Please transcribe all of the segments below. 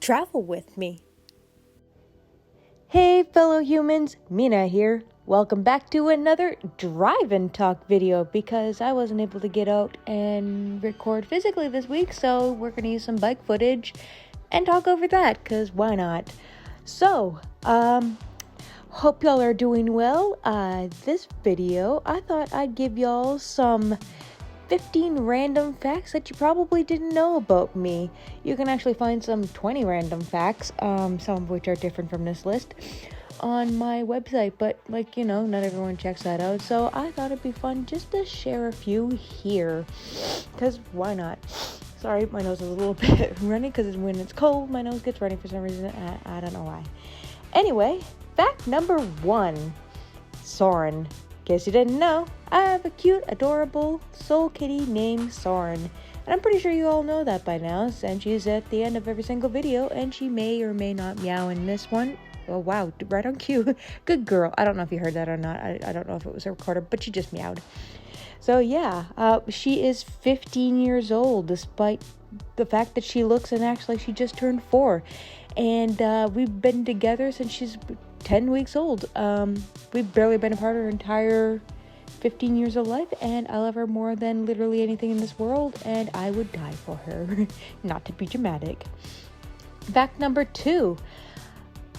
Travel with me. Hey fellow humans, Mina here. Welcome back to another drive and talk video because I wasn't able to get out and record physically this week, so we're going to use some bike footage and talk over that because why not? So, hope y'all are doing well. This video, I thought I'd give y'all some 15 random facts that you probably didn't know about me. You can actually find some 20 random facts, some of which are different from this list, on my website, but not everyone checks that out, so I thought it'd be fun just to share a few here, because why not? Sorry, my nose is a little bit runny, because when it's cold, my nose gets runny for some reason. I don't know why. Anyway, fact number 1, Soren. Guess you didn't know, I have a cute, adorable soul kitty named Soren. And I'm pretty sure you all know that by now, since she's at the end of every single video, and she may or may not meow in this one. Oh wow, right on cue. Good girl. I don't know if you heard that or not. I don't know if it was a recorder, but she just meowed. So yeah, she is 15 years old, despite the fact that she looks and acts like she just turned 4. And we've been together since she's 10 weeks old. We've barely been apart her entire 15 years of life, and I love her more than literally anything in this world, and I would die for her. Not to be dramatic. Fact number 2.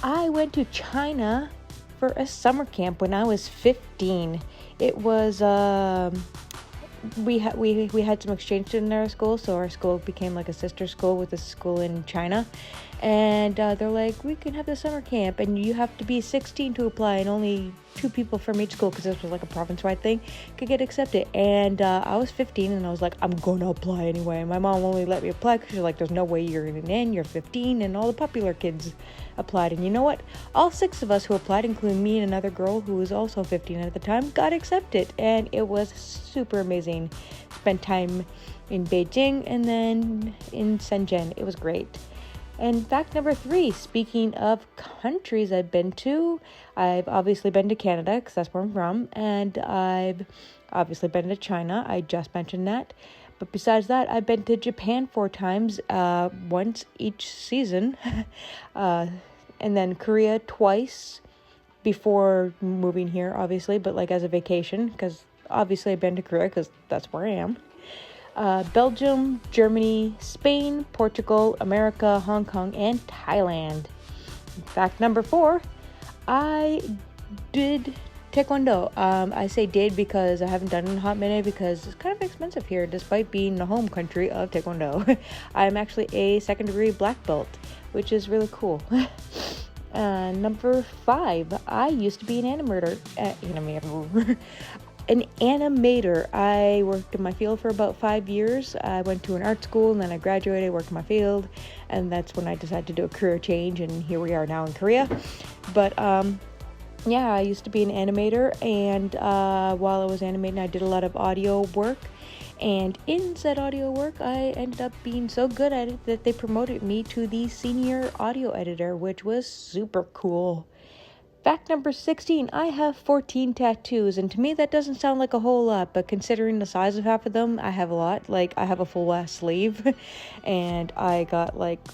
I went to China for a summer camp when I was 15. It was, we had some exchange students in our school, so our school became like a sister school with a school in China. And they're like, we can have the summer camp, and you have to be 16 to apply, and only 2 people from each school, because this was like a province-wide thing, could get accepted. And I was 15, and I was like, I'm gonna apply anyway. And my mom only let me apply because she's like, there's no way you're in, you're 15, and all the popular kids applied. And you know what? All 6 of us who applied, including me and another girl who was also 15 at the time, got accepted. And it was super amazing. Spent time in Beijing and then in Shenzhen. It was great. And fact number 3, speaking of countries I've been to, I've obviously been to Canada because that's where I'm from, and I've obviously been to China. I just mentioned that. But besides that, I've been to Japan 4 times, once each season, and then Korea twice before moving here, obviously, but like as a vacation, because obviously I've been to Korea because that's where I am. Belgium, Germany, Spain, Portugal, America, Hong Kong, and Thailand. Fact number 4, I did Taekwondo. I say did because I haven't done it in a hot minute because it's kind of expensive here despite being the home country of Taekwondo. I'm actually a 2nd degree black belt, which is really cool. Number 5, I used to be an animator. An animator. I worked in my field for about 5 years. I went to an art school and then I graduated, worked in my field, and that's when I decided to do a career change, and here we are now in Korea. But yeah, I used to be an animator, and while I was animating, I did a lot of audio work, and in said audio work, I ended up being so good at it that they promoted me to the senior audio editor, which was super cool. Fact number 16, I have 14 tattoos, and to me that doesn't sound like a whole lot, but considering the size of half of them, I have a lot. Like, I have a full ass sleeve, and I got like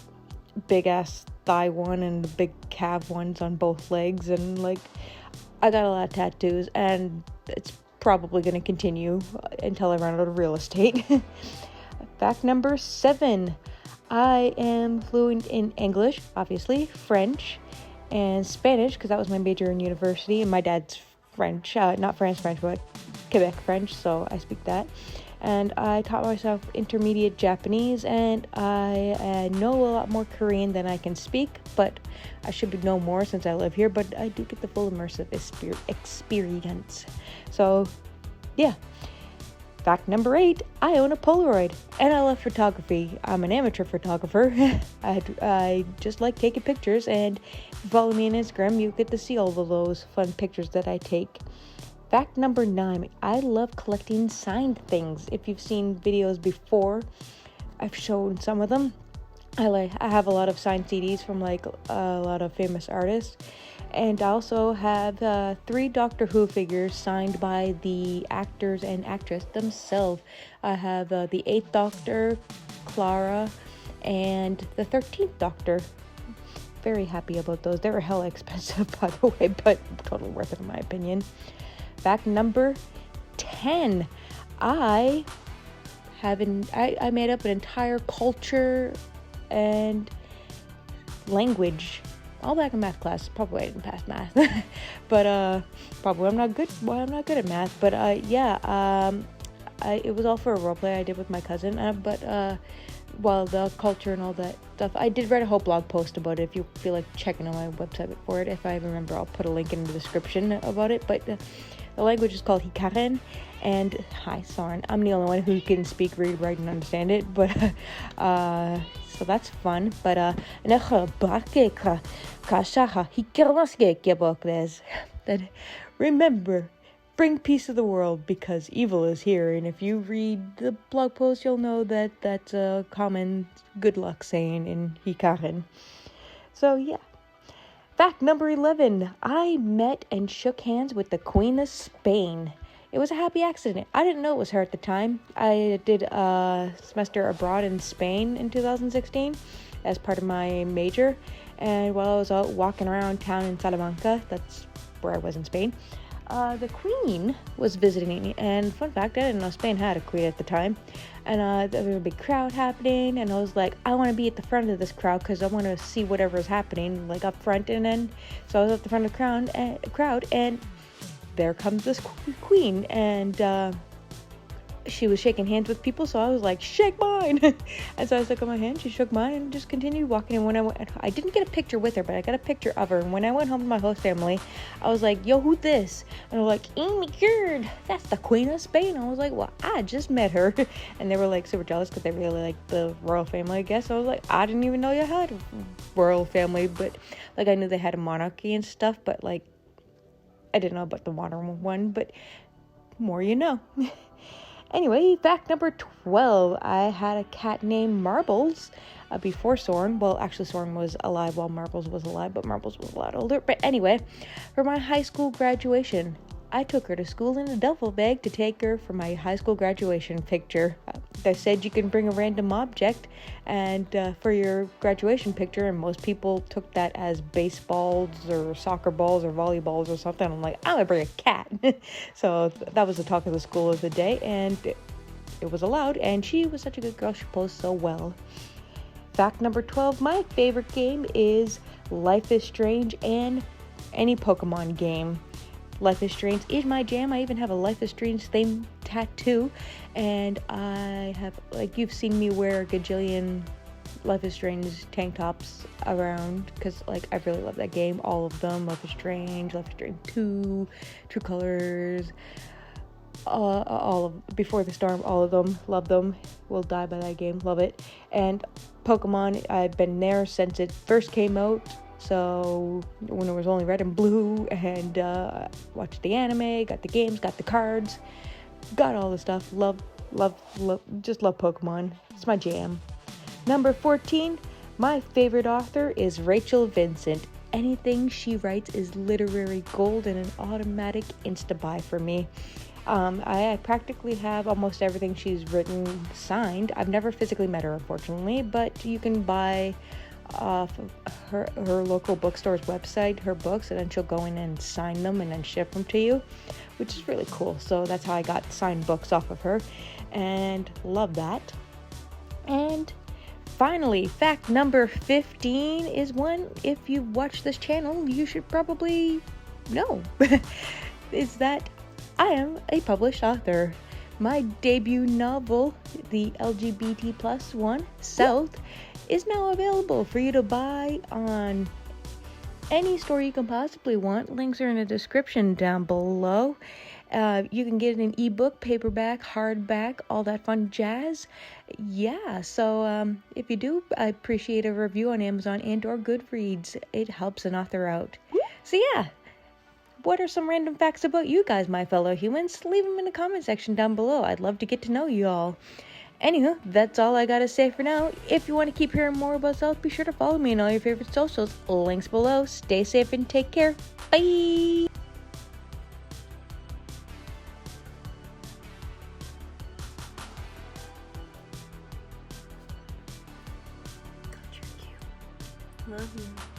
big ass thigh one and big calf ones on both legs, and like, I got a lot of tattoos, and it's probably going to continue until I run out of real estate. Fact number 7, I am fluent in English, obviously, French, and Spanish, because that was my major in university, and my dad's French, not France French, but Quebec French, so I speak that. And I taught myself intermediate Japanese, and I know a lot more Korean than I can speak, but I should know more since I live here, but I do get the full immersive experience. So, yeah. Fact number 8, I own a Polaroid, and I love photography. I'm an amateur photographer. I just like taking pictures, and if you follow me on Instagram, you get to see all of those fun pictures that I take. Fact number 9, I love collecting signed things. If you've seen videos before, I've shown some of them. I have a lot of signed CDs from like a lot of famous artists. And I also have 3 Doctor Who figures signed by the actors and actress themselves. I have the 8th Doctor, Clara, and the 13th Doctor. Very happy about those. They were hella expensive, by the way, but totally worth it in my opinion. Fact number 10. I made up an entire culture and language all back in math class. Probably I didn't pass math, but probably I'm not good at math. But it was all for a role play I did with my cousin. Well, the culture and all that stuff, I did write a whole blog post about it. If you feel like checking on my website for it, if I remember, I'll put a link in the description about it. But the language is called Hikaren, and hi, Soren. I'm the only one who can speak, read, write, and understand it. But so that's fun. But remember, bring peace to the world because evil is here. And if you read the blog post, you'll know that that's a common good luck saying in Hikaren. So yeah. Fact number 11. I met and shook hands with the Queen of Spain. It was a happy accident. I didn't know it was her at the time. I did a semester abroad in Spain in 2016 as part of my major. And while I was out walking around town in Salamanca, that's where I was in Spain, the Queen was visiting me. And fun fact, I didn't know Spain had a queen at the time. And there was a big crowd happening, and I was like, I want to be at the front of this crowd because I want to see whatever's happening, like up front. And then so I was at the front of the crowd, and there comes this queen, and she was shaking hands with people, so I was like, shake mine. And so I stuck on my hand, she shook mine, and just continued walking. And when I didn't get a picture with her, but I got a picture of her. And when I went home to my host family, I was like, yo, who's this? And they're like, oh my god, that's the Queen of Spain. I was like, well, I just met her. And they were like super jealous because they really like the royal family, I guess. So I was like, I didn't even know you had a royal family, but like I knew they had a monarchy and stuff, but like I didn't know about the modern one, but more you know. Anyway, fact number 12. I had a cat named Marbles before Soren. Well, actually, Soren was alive while Marbles was alive, but Marbles was a lot older. But anyway, for my high school graduation, I took her to school in a duffel bag to take her for my high school graduation picture. They said you can bring a random object and for your graduation picture, and most people took that as baseballs or soccer balls or volleyballs or something. I'm like, I'm gonna bring a cat. So that was the talk of the school of the day, and it was allowed, and she was such a good girl. She posed so well. Fact number 12, my favorite game is Life is Strange and any Pokemon game. Life is Strange is my jam. I even have a Life is Strange theme tattoo, and I have, like, you've seen me wear a gajillion Life is Strange tank tops around because, like, I really love that game. All of them. Life is Strange 2, True Colors, all of Before the Storm, all of them. Love them. Will die by that game. Love it. And Pokemon, I've been there since it first came out. So when it was only red and blue, and watched the anime, got the games, got the cards, got all the stuff. Love, just love Pokemon. It's my jam. Number 14, my favorite author is Rachel Vincent. Anything she writes is literary gold and an automatic insta-buy for me. I practically have almost everything she's written signed. I've never physically met her, unfortunately, but you can buy off of her local bookstore's website her books, and then she'll go in and sign them and then ship them to you, which is really cool. So that's how I got signed books off of her, and love that. And finally, fact number 15 is one, if you've watched this channel, you should probably know, is that I am a published author. My debut novel, the LGBT plus one, South, is now available for you to buy on any store you can possibly want. Links are in the description down below. You can get it in ebook, paperback, hardback, all that fun jazz. Yeah, so if you do, I appreciate a review on Amazon and or Goodreads. It helps an author out. So yeah, what are some random facts about you guys, my fellow humans? Leave them in the comment section down below. I'd love to get to know you all. Anywho, that's all I gotta say for now. If you want to keep hearing more about South, be sure to follow me on all your favorite socials. Links below. Stay safe and take care. Bye! Love you.